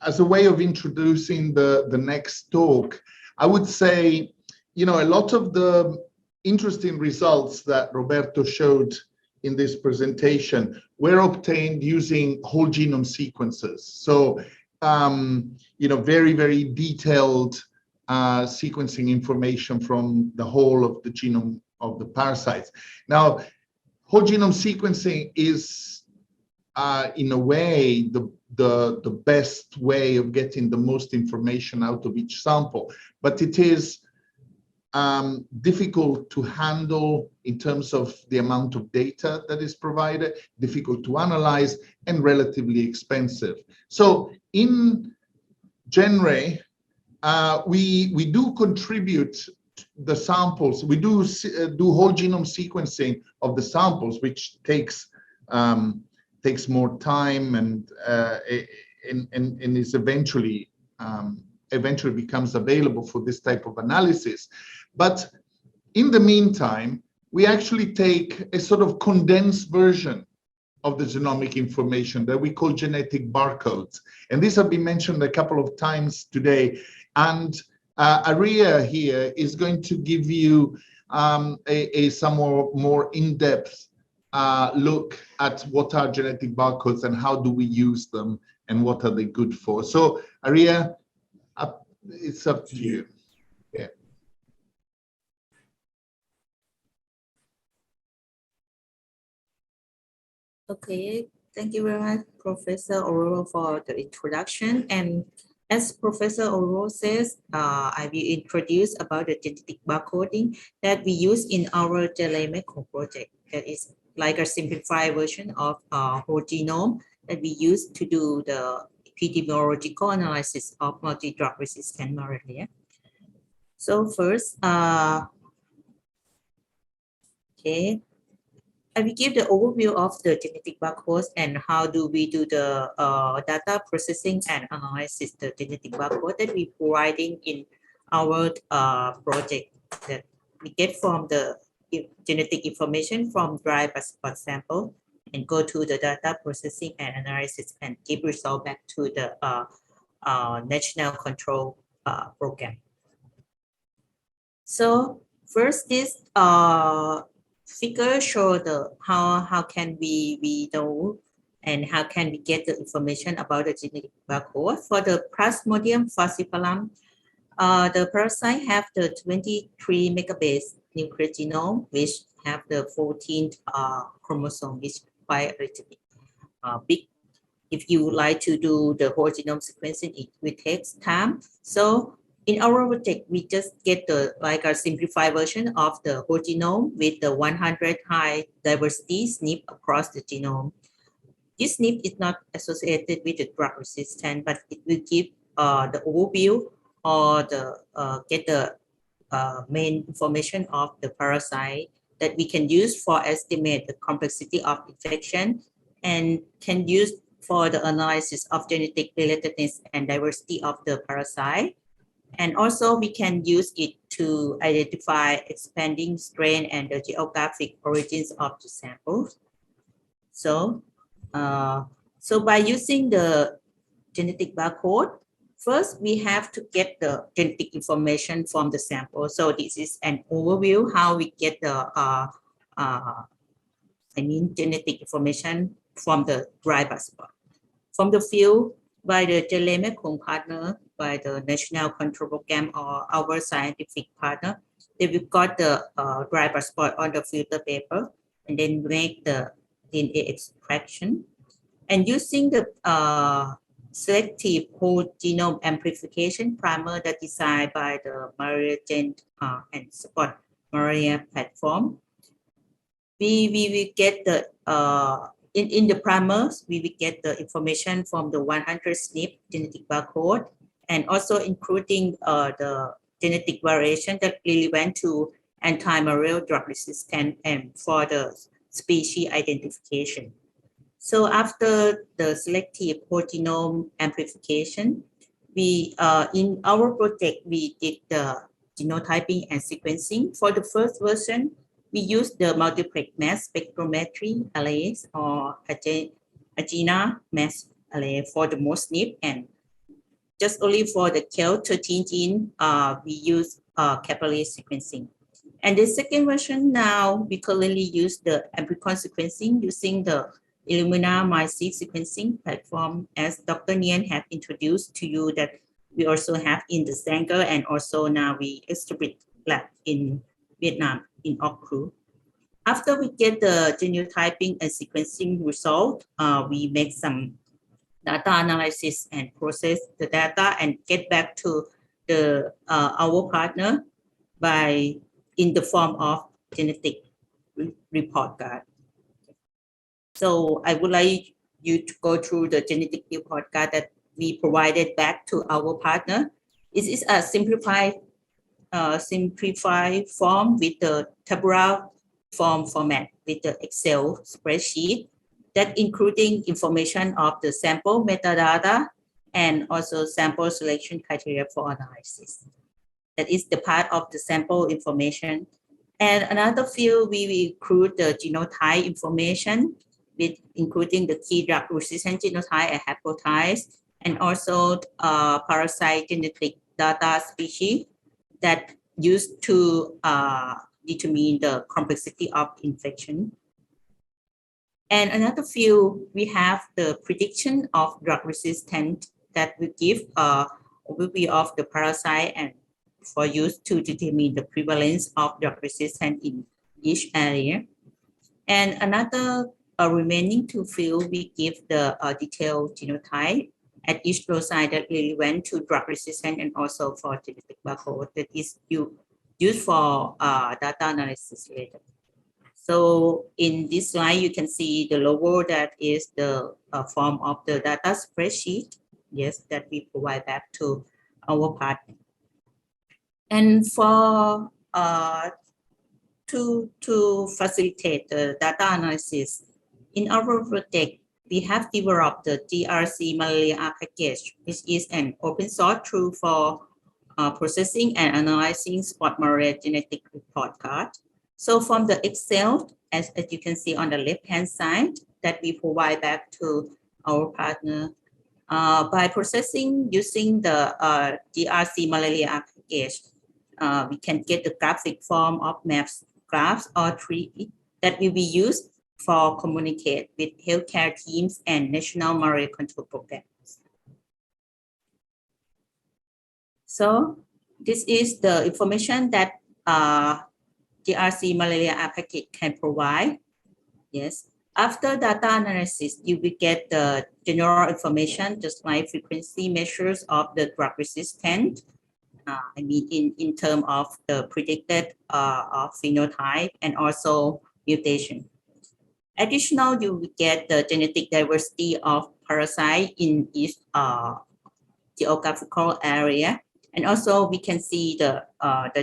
as a way of introducing the next talk, I would say, a lot of the interesting results that Roberto showed in this presentation were obtained using whole genome sequences. So, very, very detailed sequencing information from the whole of the genome of the parasites. Now, whole genome sequencing is, in a way, the best way of getting the most information out of each sample, but it is difficult to handle in terms of the amount of data that is provided, difficult to analyze, and relatively expensive. So in GenRe, we do contribute the samples. We do whole genome sequencing of the samples, which takes more time and is eventually becomes available for this type of analysis. But in the meantime, we actually take a sort of condensed version of the genomic information that we call genetic barcodes. And these have been mentioned a couple of times today. And Areeya here is going to give you a somewhat more in-depth look at what are genetic barcodes and how do we use them and what are they good for. So Areeya, it's up to you. Yeah. Okay, thank you very much, Professor Oro, for the introduction. And as Professor Oro says, I will introduce about the genetic barcoding that we use in our GenRe-Mekong project. That is like a simplified version of whole genome that we use to do the epidemiological analysis of multidrug-resistant malaria. So first, okay, I will give the overview of the genetic barcodes and how do we do the data processing and analysis the genetic barcode that we providing in our project that we get from the genetic information from dry passport sample and go to the data processing and analysis and give result back to the national control program. So first, this figure show the how can we know and how can we get the information about the genetic barcode. For the Plasmodium falciparum, the parasite have the 23 megabase nuclear genome, which have the 14th chromosome, which quite a little bit big. If you would like to do the whole genome sequencing, it will take time. So in our project, we just get the like a simplified version of the whole genome with the 100 high diversity SNP across the genome. This SNP is not associated with the drug resistance, but it will give the overview or the get the main information of the parasite that we can use for estimate the complexity of infection and can use for the analysis of genetic relatedness and diversity of the parasite. And also we can use it to identify expanding strain and the geographic origins of the samples. So, so by using the genetic barcode, first we have to get the genetic information from the sample. So this is an overview how we get the genetic information from the dry passport. From the field by the GenRe-Mekong partner, by the National Control Program or our scientific partner, they will got the dry passport on the filter paper and then make the DNA extraction. And using the selective whole genome amplification primer that designed by the Malaria Gen and Spot Malaria platform, we will get the in the primers, we will get the information from the 100 SNP genetic barcode and also including the genetic variation that relevant to antimalaria drug resistance and for the species identification. So after the selective whole genome amplification, we in our project, we did the genotyping and sequencing. For the first version, we used the multiplex mass spectrometry arrays or Areeya mass array for the most SNP and just only for the KEL13 gene, we use capillary sequencing. And the second version now, we currently use the amplicon sequencing using the Illumina MySeq sequencing platform, as Dr. Nguyen have introduced to you, that we also have in the Sanger, and also now we established lab in Vietnam in Oc Crew. After we get the genotyping and sequencing result, we make some data analysis and process the data and get back to the our partner in the form of genetic report card. So I would like you to go through the genetic report card that we provided back to our partner. It is a simplified form with the Tabular format with the Excel spreadsheet that including information of the sample metadata and also sample selection criteria for analysis. That is the part of the sample information. And another field, we include the genotype information, with including the key drug-resistant genotype and haplotypes, and also parasite genetic data species that used to determine the complexity of infection. And another field, we have the prediction of drug resistance that will give overview of the parasite and for use to determine the prevalence of drug resistance in each area. And another remaining two fields, we give the detailed genotype at each loci that relevant to drug resistance and also for genetic barcode that is used for data analysis later. So in this slide, you can see the logo that is the form of the data spreadsheet, yes, that we provide back to our partner. And for to facilitate the data analysis, in our project, we have developed the GRC-Malaria package, which is an open source tool for processing and analyzing spot malaria genetic report card. So from the Excel, as you can see on the left-hand side, that we provide back to our partner, by processing using the GRC-Malaria package, we can get the graphic form of maps, graphs, or tree that will be used for communicate with healthcare teams and national malaria control programs. So this is the information that GRC-Malaria package can provide. Yes. After data analysis, you will get the general information, just like frequency measures of the drug resistant. I mean, in terms of the predicted of phenotype and also mutation. Additional, you will get the genetic diversity of parasite in each geographical area. And also we can see the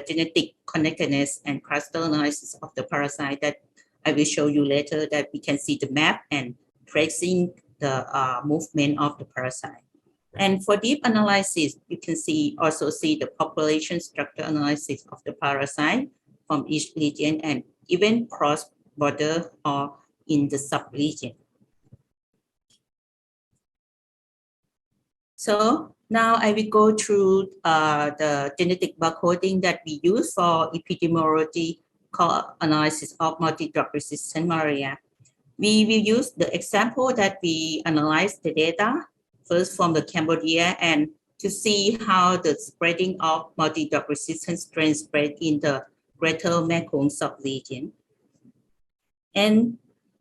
genetic connectedness and cluster analysis of the parasite that I will show you later, that we can see the map and tracing the movement of the parasite. And for deep analysis, you can also see the population structure analysis of the parasite from each region and even cross-border or in the sub-region. So now I will go through the genetic barcoding that we use for epidemiological analysis of multidrug-resistant malaria. We will use the example that we analyze the data first from the Cambodia and to see how the spreading of multidrug-resistant strains spread in the Greater Mekong Subregion. And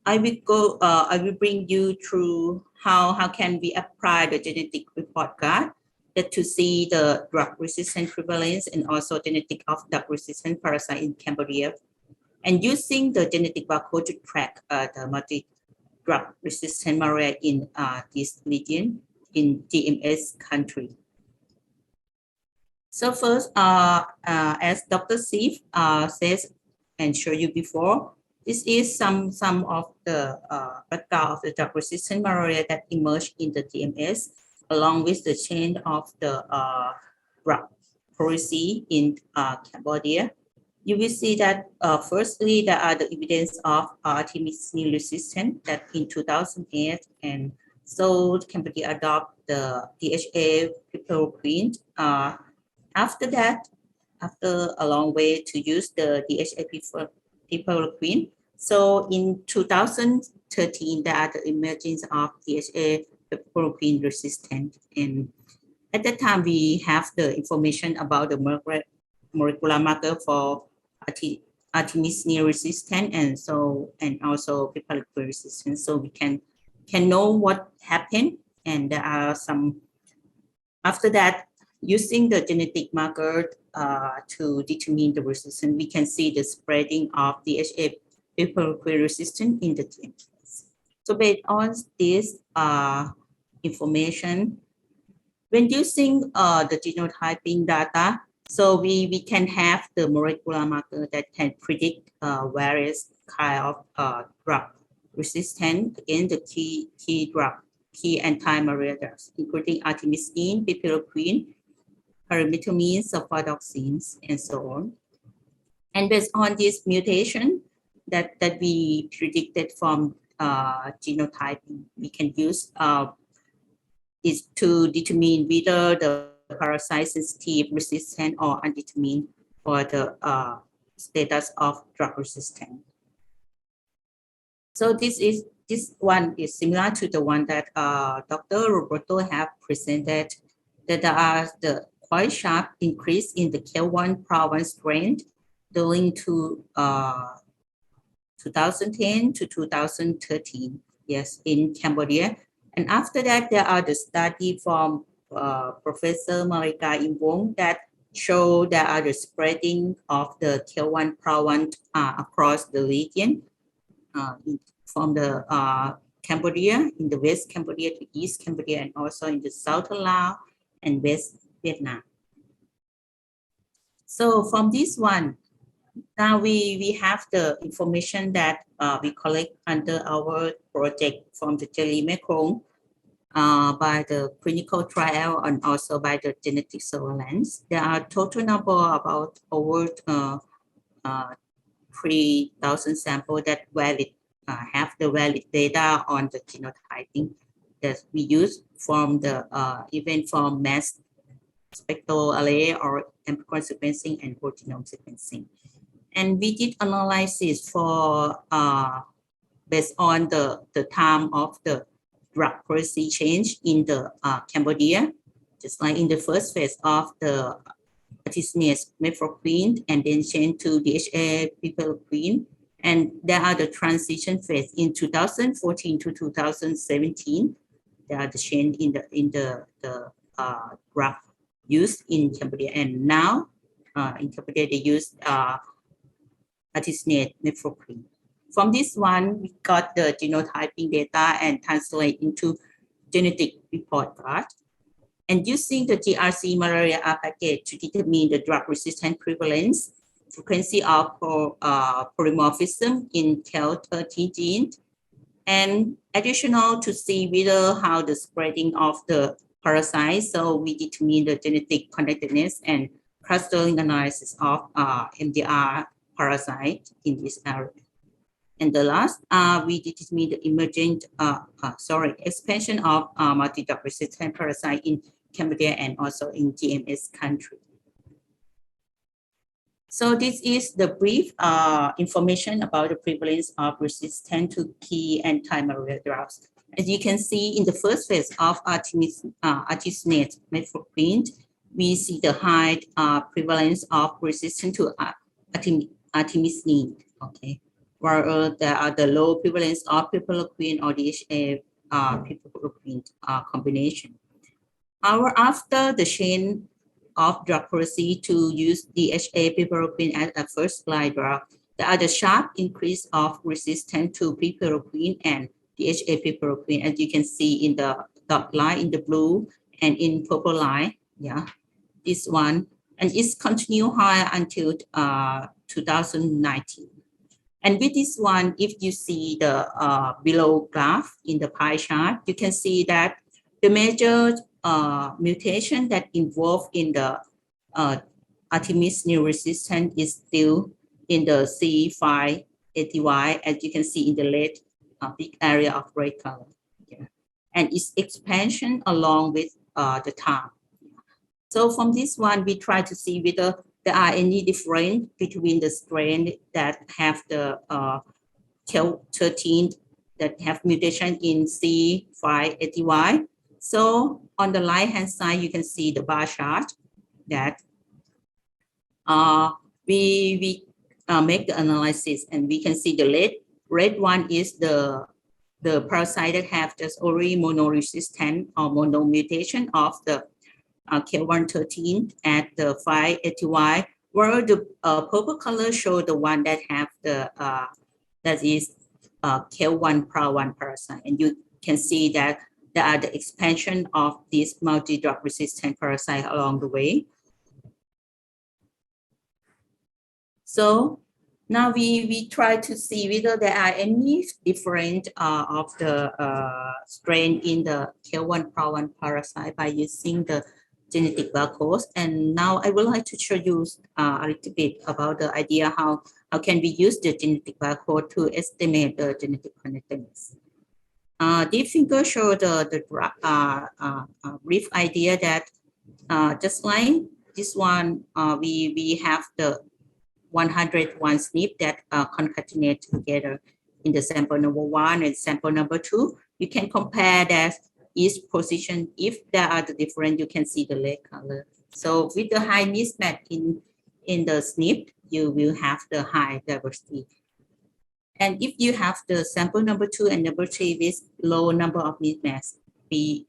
I will bring you through how can we apply the genetic report card that to see the drug-resistant prevalence and also genetic of drug-resistant parasite in Cambodia, and using the genetic barcode to track the multi-drug-resistant malaria in this region in GMS country. So first, as Dr. Steve says and showed you before, this is some of the background of the drug-resistant malaria that emerged in the GMS, along with the change of the drug policy in Cambodia. You will see that firstly, there are the evidence of artemisinin resistance that in 2008 and So Cambodia adopt the DHA piperacillin. After that, after a long way to use the DHA piperacillin. So in 2013, there are the emergence of DHA piperacillin resistant, and at that time we have the information about the molecular marker for artemisinin resistant and also piperacillin resistant. So we can know what happened, and there are some. After that, using the genetic marker to determine the resistance, we can see the spreading of DHA piperacillin resistant in the DNA. So based on this information, when using the genotyping data, so we can have the molecular marker that can predict various kind of drug resistant against the key anti-malaria drugs, including artemisinin, piperacillin, pyrimethamine, sulfadoxines, and so on. And based on this mutation that we predicted from genotyping, we can use is to determine whether the parasite sensitive, resistant, or undetermined for the status of drug resistant. So this one is similar to the one that Dr. Roberto have presented, that there are the quite sharp increase in the K1 province strength during 2010 to 2013, yes, in Cambodia. And after that, there are the study from Professor Marika Imbong that show there are the spreading of the K1 province across the region from the Cambodia, in the West Cambodia to East Cambodia, and also in the Southern Laos and West Vietnam. So from this one, now we have the information that we collect under our project from the GenRe-Mekong by the clinical trial and also by the genetic surveillance. There are total number about over 3,000 samples that have the valid data on the genotyping that we use from the even from mass spectral array or empirical sequencing and whole genome sequencing. And we did analysis for based on the time of the drug policy change in the Cambodia, just like in the first phase of the artemisinin mefloquine and then change to DHA piperacillin. And there are the transition phase in 2014 to 2017. There are the change in the drug used in Cambodia, and now in Cambodia they use artemisinin mefloquine. From this one, we got the genotyping data and translate into genetic report card. And using the GRC malaria package to determine the drug-resistant prevalence, frequency of polymorphism in KEL30 gene, and additional to see whether how the spreading of the parasite. So we determine the genetic connectedness and clustering analysis of MDR parasite in this area. And the last, we determine the emergent, expansion of multidrug-resistant parasite in Cambodia and also in GMS country. So this is the brief information about the prevalence of resistance to key anti-malaria drugs. As you can see in the first phase of artemisinin mefloquine, we see the high prevalence of resistance to artemisinin, okay? While there are the low prevalence of piperacillin or DHA piperacillin combination. However, after the change of drug policy to use DHA piperacillin as a first-line drug, there are the sharp increase of resistance to piperacillin and DHA piperacillin, as you can see in the dot line in the blue and in purple line. Yeah, this one, and it's continue high until 2019. And with this one, if you see the below graph in the pie chart, you can see that the major mutation that involved in the artemisinin resistant is still in the C580Y, as you can see in the red big area of red color. Yeah. and its expansion along with the time. So from this one, we try to see whether there are any difference between the strain that have the KEL13 that have mutation in C580Y. So on the right-hand side, you can see the bar chart that we make the analysis, and we can see the red one is the parasite that have just already mono-resistant or mono-mutation of the KEL13 at the 580Y, where the purple color show the one that have the that is KEL1 parasite, and you can see that there are the expansion of this multi-drug-resistant parasite along the way. So now we try to see whether there are any different of the strain in the KEL1 parasite by using the genetic barcodes. And now I would like to show you a little bit about the idea how can we use the genetic barcode to estimate the genetic connectedness. This figure shows the brief idea that just like this one, we have the 101 SNP that concatenate together in the sample number 1 and sample number 2. You can compare that each position. If there are the different, you can see the red color. So with the high mismatch in the SNP, you will have the high diversity. And if you have the sample number 2 and number 3 with low number of mismatch, we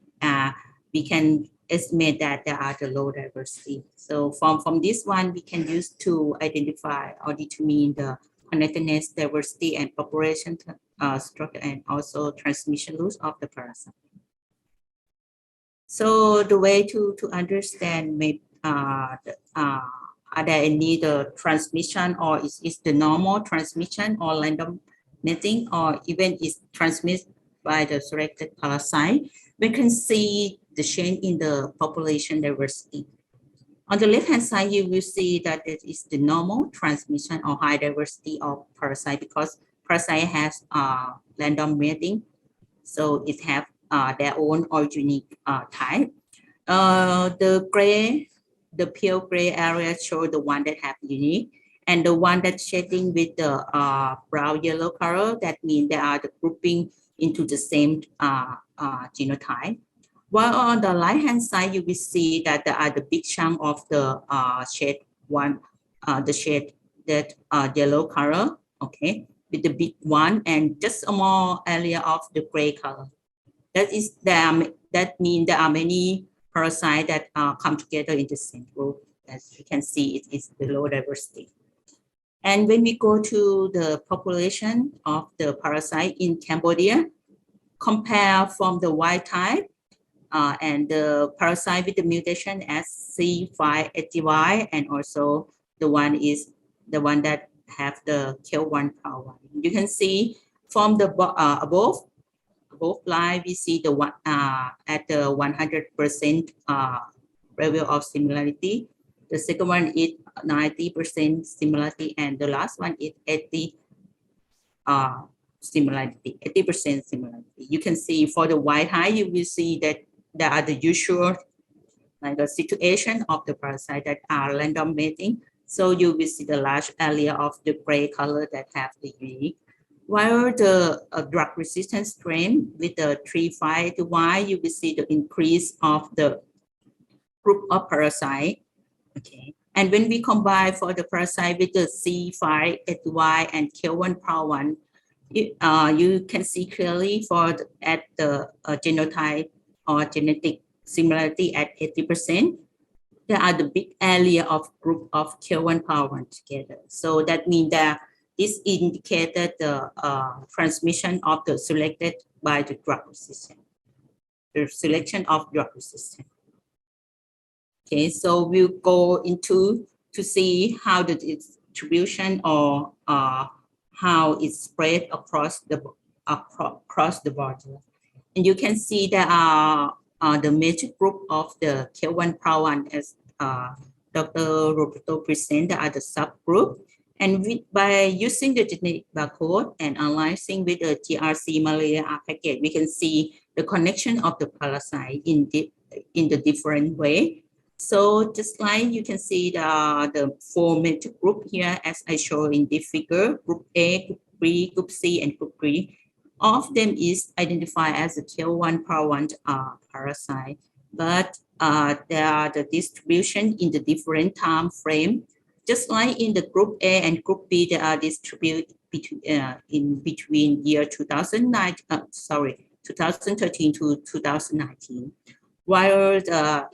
can estimate that there are the low diversity. So from this one, we can use to identify or determine the connectedness, diversity, and population structure, and also transmission routes of the parasite. So the way to understand are there any the transmission, or is the normal transmission or random netting, or even is transmitted by the selected parasite, we can see the change in the population diversity. On the left-hand side, you will see that it is the normal transmission or high diversity of parasite, because parasite has random mating, so it have their own or unique type. The pale gray area show the one that have unique, and the one that's shading with the brown yellow color, that means they are the grouping into the same genotype. While on the right-hand side, you will see that there are the big chunk of the shade one, the shade that yellow color, okay, with the big one, and just a small area of the gray color. That means there are many parasites that come together in the same group. As you can see, it is the low diversity. And when we go to the population of the parasite in Cambodia, compare from the wild type and the parasite with the mutation as C580Y, and also the one that have the KEL1 power. You can see from the above line, we see the one at the 100% level of similarity. The second one is 90% similarity, and the last one is 80% similarity. You can see for the white high, you will see that there are the usual like the situation of the parasite that are random mating. So you will see the large area of the gray color that have the unique. While the drug-resistant strain with the 3,5-Y, you will see the increase of the group of parasite. Okay, and when we combine for the parasite with the C580Y and KEL1, you can see clearly at the genotype or genetic similarity at 80%. There are the big area of group of KEL1 together. So that means that this indicated the transmission of the selected by the drug resistant, the selection of drug resistant. Okay, so we'll go into to see how the distribution or how it's spread across the border. And you can see there are the major group of the KEL1 as Dr. Roberto presented, are the subgroup. And by using the genetic barcode and analyzing with the GRC malaria package, we can see the connection of the parasite in the different way. So just like you can see the four major group here, as I show in this figure, group A, group B, group C, and group D. All of them is identified as a KL1 par1 parasite, but there are the distribution in the different time frame. Just like in the group A and group B, they are distributed in between year 2013 to 2019. While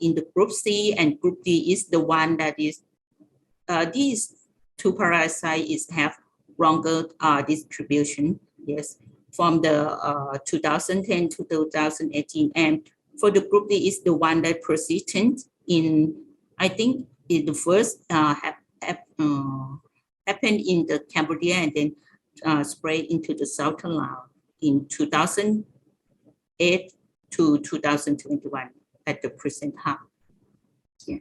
in the group C and group D is the one that is, these two parasites have longer distribution, yes, from the 2010 to 2018. And for the group D is the one that persistent in, I think, in the first happened in the Cambodia and then spread into the southern Laos in 2008 to 2021 at the present time. Yeah.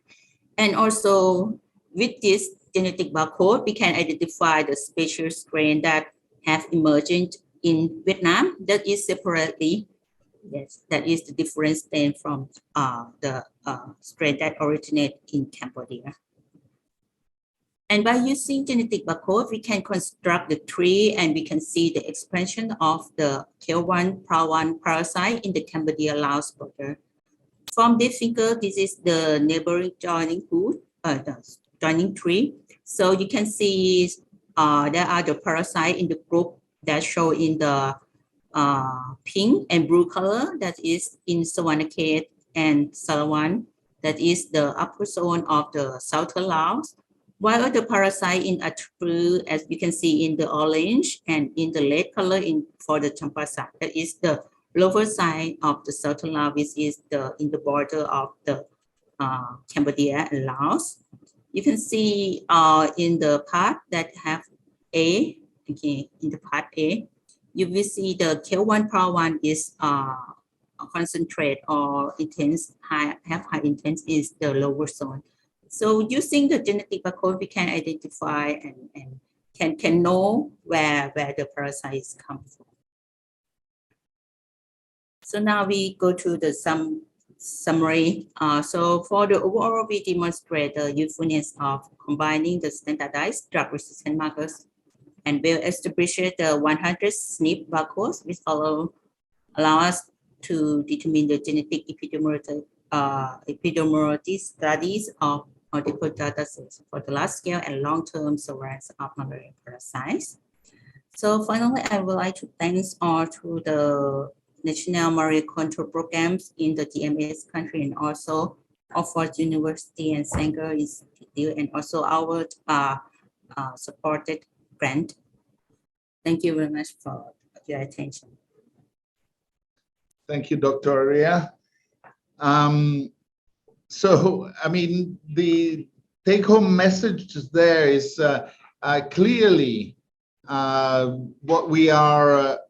And also with this genetic barcode, we can identify the special strain that have emerged in Vietnam that is separately, yes, that is the different strain from the strain that originate in Cambodia. And by using genetic barcode, we can construct the tree and we can see the expansion of the KL1 par1 parasite in the Cambodia-Laos border. From this figure, this is the neighboring joining group, the joining tree. So you can see there are the parasites in the group that show in the pink and blue color, that is in Sawanakhet and Salawan, that is the upper zone of the southern Laos. While the parasite in Atputs, as you can see in the orange and in the red color for the Champasat, that is the lower side of the southern Laos, which is in the border of the Cambodia and Laos. You can see in the part that have A, okay, in the part A, you will see the KL1 par1 is concentrate or intense, have high intense is the lower zone. So using the genetic barcode, we can identify and can know where the parasites come from. So now we go to the summary. So for the overall, we demonstrate the usefulness of combining the standardized drug-resistant markers and will establish the 100 SNP barcodes, which allow us to determine the genetic epidemiology studies of multiple data sets for the large scale and long-term surveillance of malaria parasites. So finally, I would like to thank all to the National Malaria Control Programs in the GMS country and also Oxford University and Sanger Institute and also our supported grant. Thank you very much for your attention. Thank you, Dr. Areeya. So, I mean, the take-home message there is clearly what we are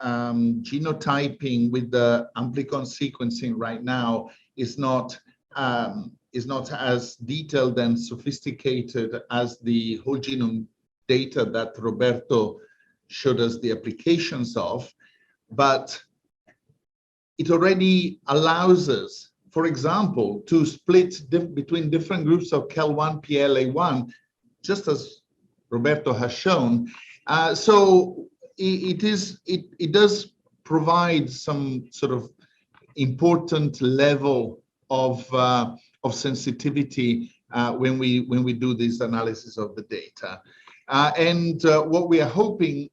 genotyping with the amplicon sequencing right now is not as detailed and sophisticated as the whole genome data that Roberto showed us the applications of, but it already allows us, for example, to split between different groups of KL1, PLA1, just as Roberto has shown. So it does provide some sort of important level of sensitivity when we do this analysis of the data. And what we are hoping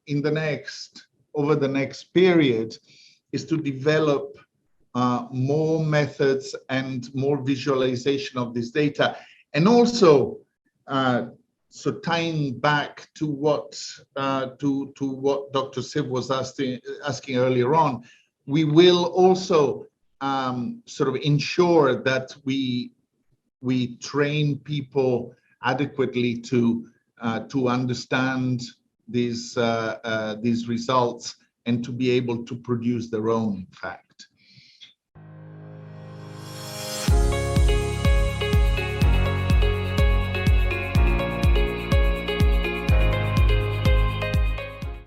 over the next period is to develop more methods and more visualization of this data, and also so tying back to what Dr. Siv was asking earlier on, we will also sort of ensure that we train people adequately to understand these results and to be able to produce their own, in fact.